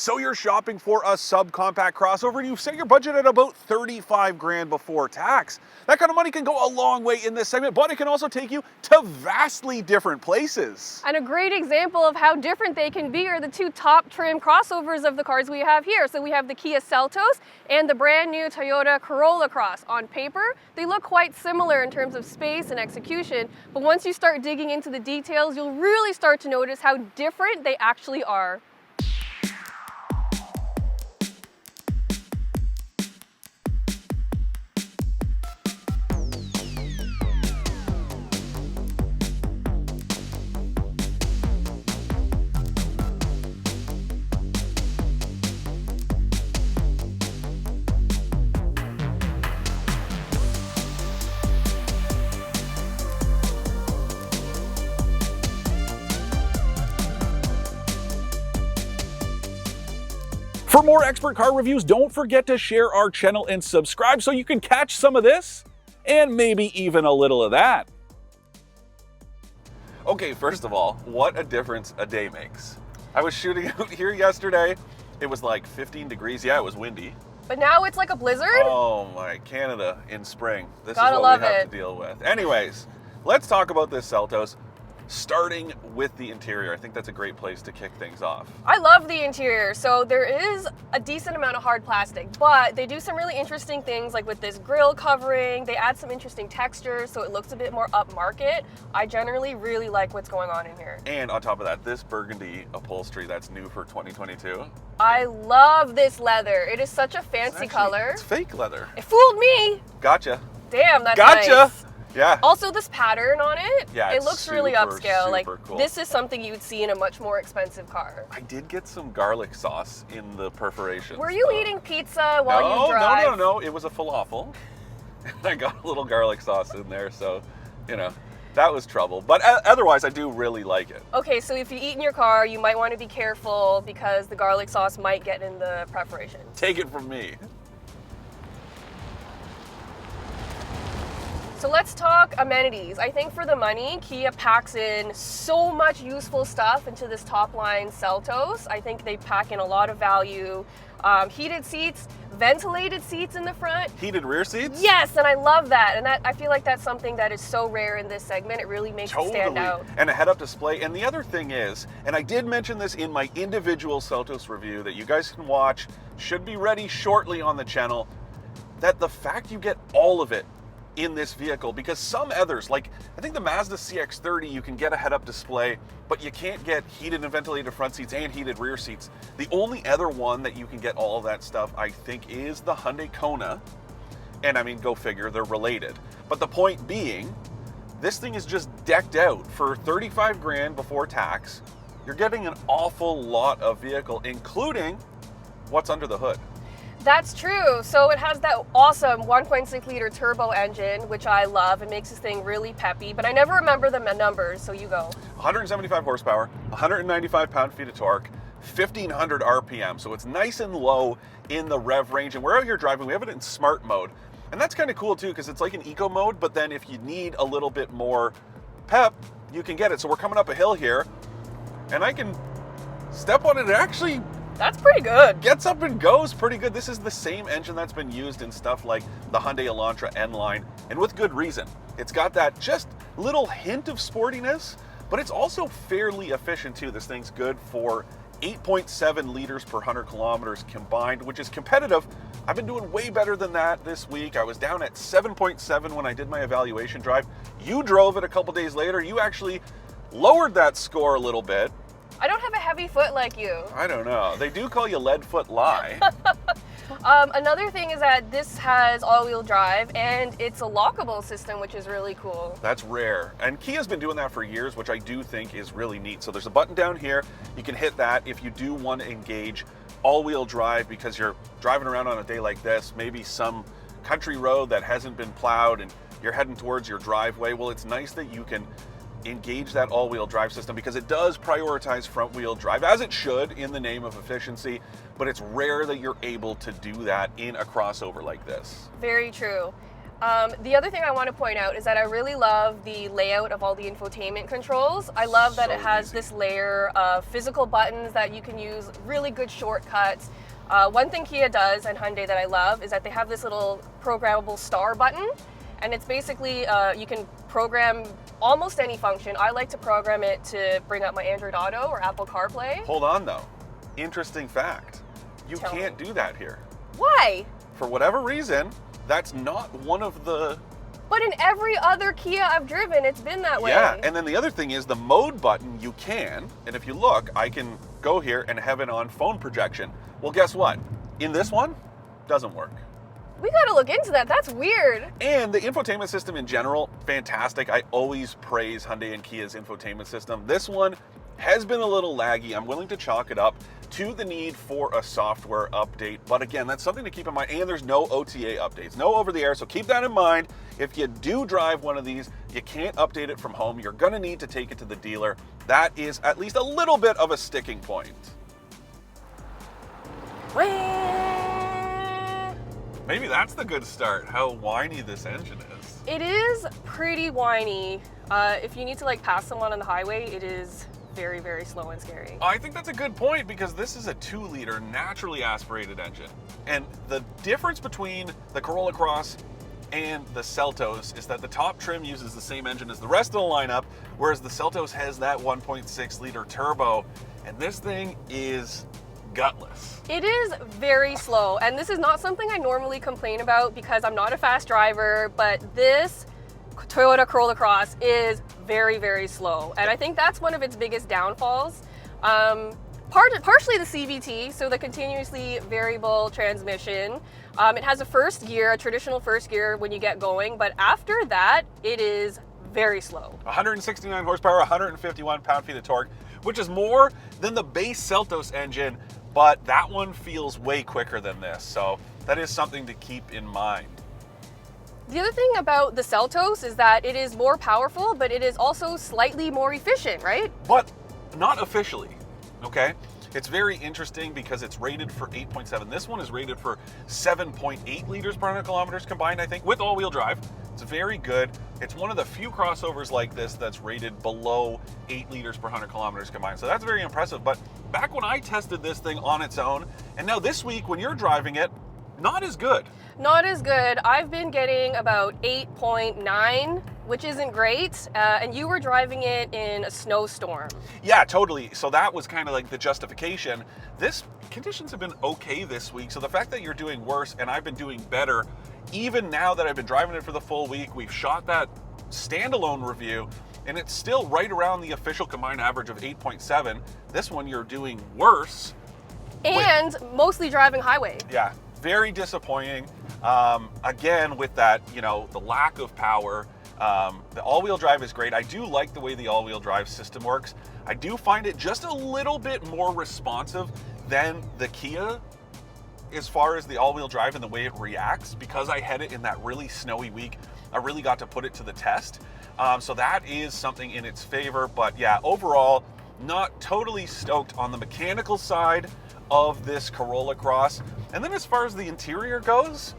So you're shopping for a subcompact crossover and you've set your budget at about 35 grand before tax. That kind of money can go a long way in this segment, but it can also take you to vastly different places. And a great example of how different they can be are the two top trim crossovers of the cars we have here. So we have the Kia Seltos and the brand new Toyota Corolla Cross. On paper, they look quite similar in terms of space and execution, but once you start digging into the details, you'll really start to notice how different they actually are. For more expert car reviews, don't forget to share our channel and subscribe so you can catch some of this and maybe even a little of that. Okay, first of all, what a difference a day makes. I was shooting out here yesterday. It was like 15 degrees. Yeah, it was windy. But now it's like a blizzard? Oh my, Canada in spring. This Gotta is what love we have it. to deal with. Anyways, let's talk about this Seltos, starting with the interior. I think that's a great place to kick things off. I love the interior. So there is a decent amount of hard plastic, but they do some really interesting things like with this grille covering. They add some interesting textures so it looks a bit more upmarket. I generally really like what's going on in here. And on top of that, this burgundy upholstery that's new for 2022. I love this leather. It is such a fancy color. It's fake leather. It fooled me. Gotcha. Damn, that's Gotcha. nice. Yeah. Also, this pattern on it, Yeah, it it's looks really super, upscale. Like, super cool. this is something you would see in a much more expensive car. I did get some garlic sauce in the perforations. Were you eating pizza while you drive? No. It was a falafel. I got a little garlic sauce in there, so, you know, that was trouble. But otherwise, I do really like it. Okay, so if you eat in your car, you might want to be careful because the garlic sauce might get in the preparation. Take it from me. So let's talk amenities. I think for the money, Kia packs in so much useful stuff into this top line Seltos. I think they pack in a lot of value. Heated seats, ventilated seats in the front. Heated rear seats? Yes, and I love that. And I feel like that's something that is so rare in this segment. It really makes it stand out. And a head-up display. And the other thing is, and I did mention this in my individual Seltos review that you guys can watch, should be ready shortly on the channel, that the fact you get all of it in this vehicle, because some others, like I think the Mazda CX-30, you can get a head-up display, but you can't get heated and ventilated front seats and heated rear seats. The only other one that you can get all of that stuff, I think, is the Hyundai Kona. And I mean, go figure, they're related. But the point being, this thing is just decked out for 35 grand before tax. You're getting an awful lot of vehicle, including what's under the hood. That's true. So it has that awesome 1.6 liter turbo engine, which I love. It makes this thing really peppy, but I never remember the numbers, so you go. 175 horsepower, 195 pound-feet of torque, 1,500 RPM. So it's nice and low in the rev range. And wherever you're driving, we have it in smart mode. And that's kind of cool too, because it's like an eco mode, but then if you need a little bit more pep, you can get it. So we're coming up a hill here, and I can step on it and actually That's pretty good. gets up and goes pretty good. This is the same engine that's been used in stuff like the Hyundai Elantra N-Line, and with good reason. It's got that just little hint of sportiness, but it's also fairly efficient too. This thing's good for 8.7 liters per 100 kilometers combined, which is competitive. I've been doing way better than that this week. I was down at 7.7 when I did my evaluation drive. You drove it a couple days later. You actually lowered that score a little bit. I don't have a heavy foot like you. I don't know. They do call you Leadfoot Lie. Another thing is that this has all-wheel drive and it's a lockable system, which is really cool. That's rare. And Kia's been doing that for years, which I do think is really neat. So there's a button down here. You can hit that if you do want to engage all-wheel drive because you're driving around on a day like this, maybe some country road that hasn't been plowed and you're heading towards your driveway. Well, it's nice that you can engage that all-wheel drive system because it does prioritize front-wheel drive, as it should in the name of efficiency, but it's rare that you're able to do that in a crossover like this. Very true. The other thing I want to point out is that I really love the layout of all the infotainment controls. I love that So it has easy. this layer of physical buttons that you can use, really good shortcuts. One thing Kia does and Hyundai that I love is that they have this little programmable star button, and it's basically, you can program almost any function. I like to program it to bring up my Android Auto or Apple CarPlay. Hold on though. Interesting fact. You Tell can't me. do that here. Why? For whatever reason, that's not one of the... But in every other Kia I've driven, it's been that way. Yeah, and then the other thing is the mode button you can, and if you look, I can go here and have it on phone projection. Well, guess what? In this one, doesn't work. We gotta look into that. That's weird. And the infotainment system in general, fantastic. I always praise Hyundai and Kia's infotainment system. This one has been a little laggy. I'm willing to chalk it up to the need for a software update. But again, that's something to keep in mind. And there's no OTA updates, no over the air. So keep that in mind. If you do drive one of these, you can't update it from home. You're gonna need to take it to the dealer. That is at least a little bit of a sticking point. Maybe that's the good start, how whiny this engine is. It is pretty whiny. If you need to like pass someone on the highway, it is very, very slow and scary. I think that's a good point because this is a 2-liter naturally aspirated engine. And the difference between the Corolla Cross and the Seltos is that the top trim uses the same engine as the rest of the lineup, whereas the Seltos has that 1.6 liter turbo, and this thing is gutless. It is very slow, and this is not something I normally complain about because I'm not a fast driver, but this Toyota Corolla Cross is very, very slow, and I think that's one of its biggest downfalls. Partially the CVT, so the continuously variable transmission. It has a first gear, a traditional first gear when you get going, but after that, it is very slow. 169 horsepower, 151 pound-feet of torque, which is more than the base Seltos engine, but that one feels way quicker than this, so that is something to keep in mind. The other thing about the Seltos is that it is more powerful, but it is also slightly more efficient, right? But not officially, okay? It's very interesting because it's rated for 8.7. This one is rated for 7.8 liters per 100 kilometers combined, I think, with all-wheel drive. It's very good. It's one of the few crossovers like this that's rated below 8 liters per 100 kilometers combined. So that's very impressive. But back when I tested this thing on its own, and now this week when you're driving it, not as good. Not as good. I've been getting about 8.9, which isn't great. And you were driving it in a snowstorm. Yeah, totally. So that was kind of like the justification. Conditions have been okay this week. So the fact that you're doing worse and I've been doing better, even now that I've been driving it for the full week, we've shot that standalone review and it's still right around the official combined average of 8.7. This one you're doing worse. And mostly driving highway. Yeah, very disappointing. Again, with that, the lack of power. The all-wheel drive is great. I do like the way the all-wheel drive system works. I do find it just a little bit more responsive than the Kia as far as the all-wheel drive and the way it reacts, because I had it in that really snowy week. I really got to put it to the test. So that is something in its favor. But yeah, overall, not totally stoked on the mechanical side of this Corolla Cross. And then as far as the interior goes,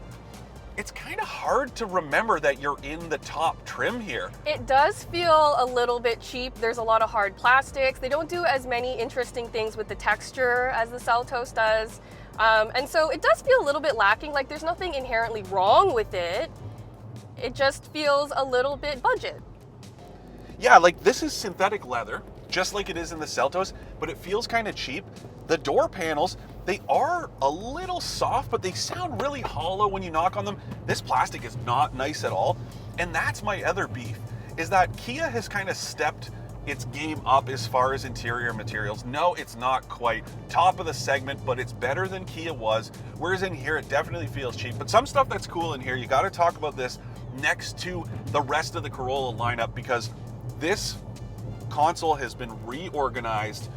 it's kind of hard to remember that you're in the top trim here. It does feel a little bit cheap. There's a lot of hard plastics. They don't do as many interesting things with the texture as the Seltos does. And so it does feel a little bit lacking. Like there's nothing inherently wrong with it. It just feels a little bit budget. Yeah, like this is synthetic leather, just like it is in the Seltos, but it feels kind of cheap. The door panels, they are a little soft, but they sound really hollow when you knock on them. This plastic is not nice at all. And that's my other beef, is that Kia has kind of stepped its game up as far as interior materials. No, it's not quite top of the segment, but it's better than Kia was. Whereas in here, it definitely feels cheap. But some stuff that's cool in here, you gotta talk about this next to the rest of the Corolla lineup, because this console has been reorganized.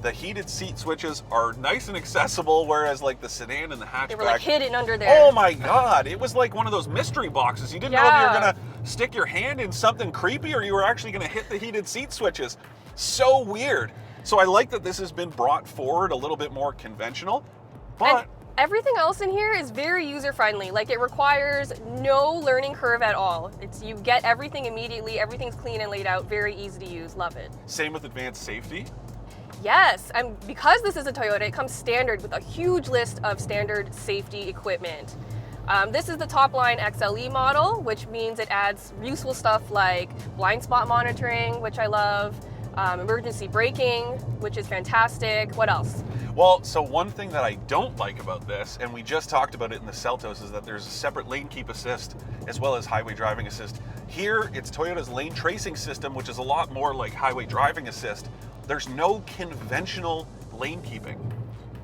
The heated seat switches are nice and accessible, whereas like the sedan and the hatchback, They were like hidden under there. oh my God, it was like one of those mystery boxes. You didn't know if you were gonna stick your hand in something creepy or you were actually gonna hit the heated seat switches. So weird. So I like that this has been brought forward a little bit more conventional, but Everything else in here is very user-friendly. Like, it requires no learning curve at all. You get everything immediately, everything's clean and laid out, very easy to use, love it. Same with advanced safety. Yes, and because this is a Toyota, it comes standard with a huge list of standard safety equipment. This is the top line XLE model, which means it adds useful stuff like blind spot monitoring, which I love, emergency braking, which is fantastic. What else? Well, so one thing that I don't like about this, and we just talked about it in the Seltos, is that there's a separate lane keep assist as well as highway driving assist. Here, it's Toyota's lane tracing system, which is a lot more like highway driving assist. There's no conventional lane keeping.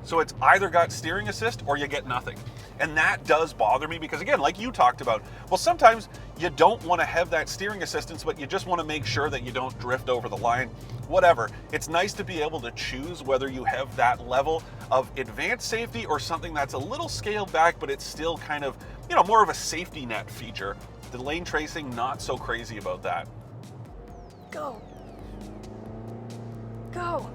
So it's either got steering assist or you get nothing. And that does bother me because, again, like you talked about, well, sometimes you don't want to have that steering assistance, but you just want to make sure that you don't drift over the line, whatever. It's nice to be able to choose whether you have that level of advanced safety or something that's a little scaled back, but it's still kind of, you know, more of a safety net feature. The lane tracing, not so crazy about that. Go. Go.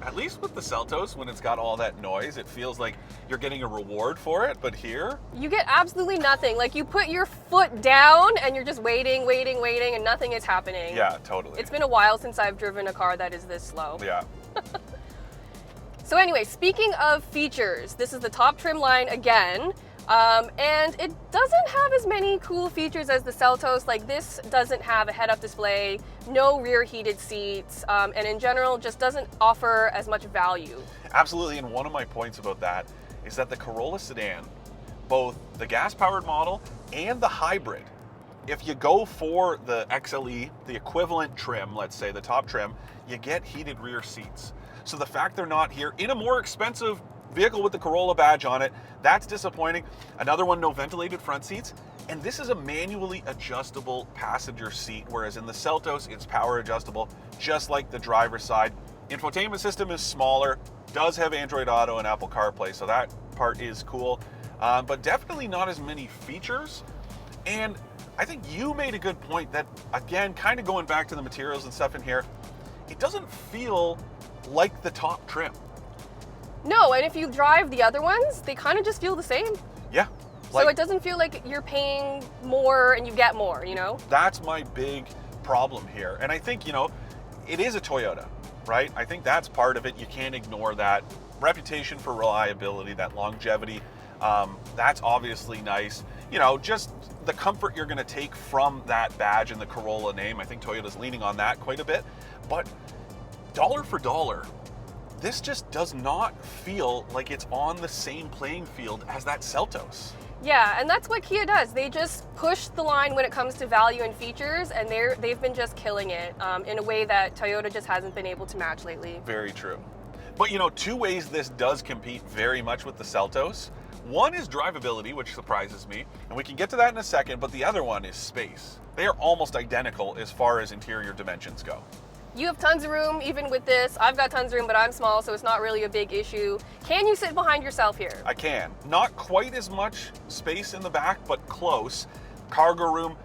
At least with the Seltos, when it's got all that noise, it feels like you're getting a reward for it, but here... You get absolutely nothing. Like, you put your foot down and you're just waiting, and nothing is happening. Yeah, totally. It's been a while since I've driven a car that is this slow. Yeah. So anyway, speaking of features, this is the top trim line again. And it doesn't have as many cool features as the Seltos. Like, this doesn't have a head-up display, no rear heated seats, and in general just doesn't offer as much value. Absolutely, and one of my points about that is that the Corolla sedan, both the gas-powered model and the hybrid, if you go for the XLE, the equivalent trim, let's say the top trim, you get heated rear seats. So the fact they're not here in a more expensive vehicle with the Corolla badge on it, that's disappointing. Another one, no ventilated front seats. And this is a manually adjustable passenger seat, whereas in the Seltos, it's power adjustable, just like the driver's side. Infotainment system is smaller, does have Android Auto and Apple CarPlay, so that part is cool, but definitely not as many features. And I think you made a good point that, again, kind of going back to the materials and stuff in here, it doesn't feel like the top trim. No, and if you drive the other ones, they kind of just feel the same. Yeah. So it doesn't feel like you're paying more and you get more, you know? That's my big problem here. And I think, you know, it is a Toyota, right? I think that's part of it. You can't ignore that. Reputation for reliability, that longevity, that's obviously nice. You know, just the comfort you're going to take from that badge and the Corolla name. I think Toyota's leaning on that quite a bit. But dollar for dollar, this just does not feel like it's on the same playing field as that Seltos. Yeah, and that's what Kia does. They just push the line when it comes to value and features, and they've been just killing it in a way that Toyota just hasn't been able to match lately. Very true. But, you know, two ways this does compete very much with the Seltos. One is drivability, which surprises me, and we can get to that in a second, but the other one is space. They are almost identical as far as interior dimensions go. You have tons of room, even with this. I've got tons of room, but I'm small, so it's not really a big issue. Can you sit behind yourself here? I can. Not quite as much space in the back, but close. Cargo room,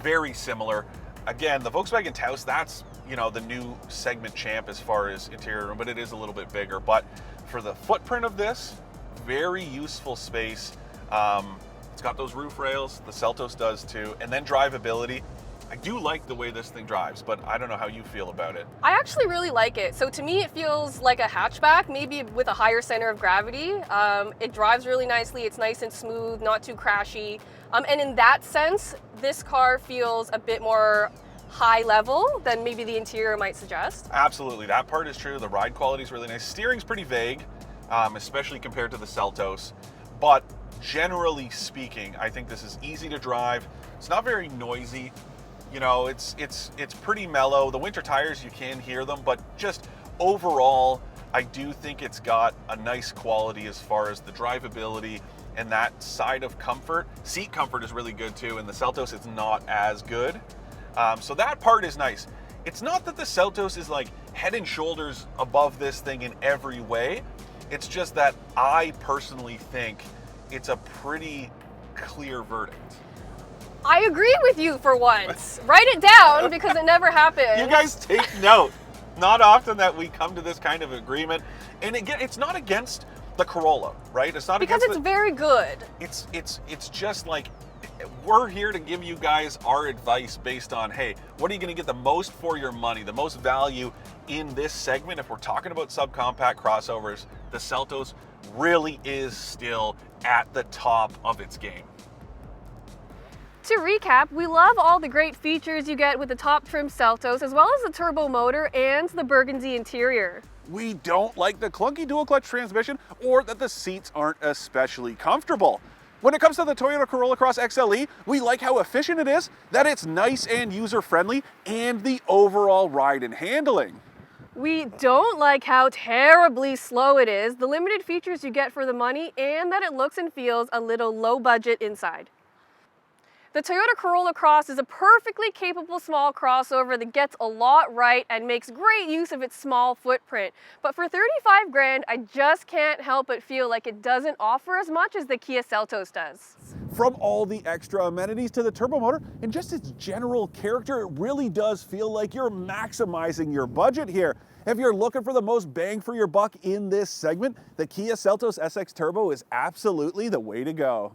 very similar. Again, the Volkswagen Taos, that's, you know, the new segment champ as far as interior room, but it is a little bit bigger. But for the footprint of this, very useful space. It's got those roof rails, the Seltos does too, and then drivability. I do like the way this thing drives, but I don't know how you feel about it. I actually really like it. So to me, it feels like a hatchback, maybe with a higher center of gravity. It drives really nicely. It's nice and smooth, not too crashy. And in that sense, this car feels a bit more high level than maybe the interior might suggest. Absolutely, that part is true. The ride quality is really nice. Steering's pretty vague, especially compared to the Seltos. But generally speaking, I think this is easy to drive. It's not very noisy. You know, it's pretty mellow. The winter tires, you can hear them, but just overall, I do think it's got a nice quality as far as the drivability and that side of comfort. Seat comfort is really good too, and the Seltos is not as good. So that part is nice. It's not that the Seltos is like head and shoulders above this thing in every way. It's just that I personally think it's a pretty clear verdict. I agree with you for once. Write it down because it never happened. You guys take note. not often that we come to this kind of agreement. And again, it's not against the Corolla, right? It's not Because against it's very good. It's just like, we're here to give you guys our advice based on, hey, what are you going to get the most for your money, the most value in this segment? If we're talking about subcompact crossovers, the Seltos really is still at the top of its game. To recap, we love all the great features you get with the top trim Seltos, as well as the turbo motor and the burgundy interior. We don't like the clunky dual clutch transmission or that the seats aren't especially comfortable. When it comes to the Toyota Corolla Cross XLE, we like how efficient it is, that it's nice and user-friendly, and the overall ride and handling. We don't like how terribly slow it is, the limited features you get for the money, and that it looks and feels a little low budget inside. The Toyota Corolla Cross is a perfectly capable small crossover that gets a lot right and makes great use of its small footprint. But for 35 grand, I just can't help but feel like it doesn't offer as much as the Kia Seltos does. From all the extra amenities to the turbo motor and just its general character, it really does feel like you're maximizing your budget here. If you're looking for the most bang for your buck in this segment, the Kia Seltos SX Turbo is absolutely the way to go.